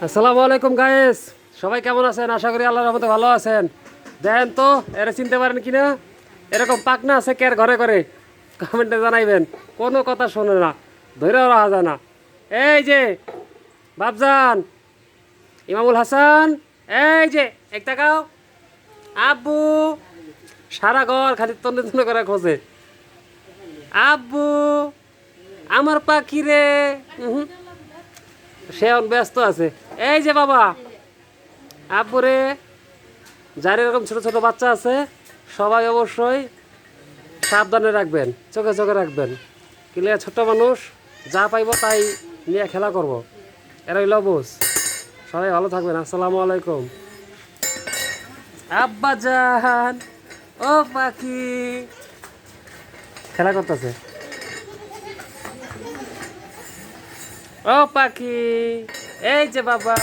আসসালামু আলাইকুম গাইস, সবাই কেমন আছেন? আশা করি আল্লাহর রহমতে ভালো আছেন। দেখেন তো এরা চিনতে পারেন কিনা, এরকম পাকনা আছে কের ঘরে ঘরে? কমেন্টে জানাইবেন। কোনো কথা শোনে না, ধৈর্য রাখা যায় না। এই যে বাবজান, ইমামুল হাসান, এই যে এক টাকাও আব্বু, সারা ঘর খালি তন্ন তন্ন করে খোঁজে। আব্বু আমার পাখি রে। সে এখন ব্যস্ত আছে। এই যে বাবা, আব্বুরে, যার এরকম ছোট ছোট বাচ্চা আছে সবাই অবশ্যই সাবধানে রাখবেন, চোখে চোখে রাখবেন। কিলিয়া ছোট মানুষ, যা পাইব তাই নিয়ে খেলা করব। এরা হইল বুঝ। সবাই ভালো থাকবেন। আসসালামু আলাইকুম। আব্বা জান, ও পাখি, খেলা করতেছে। ও পাখি, এই যে বাবা।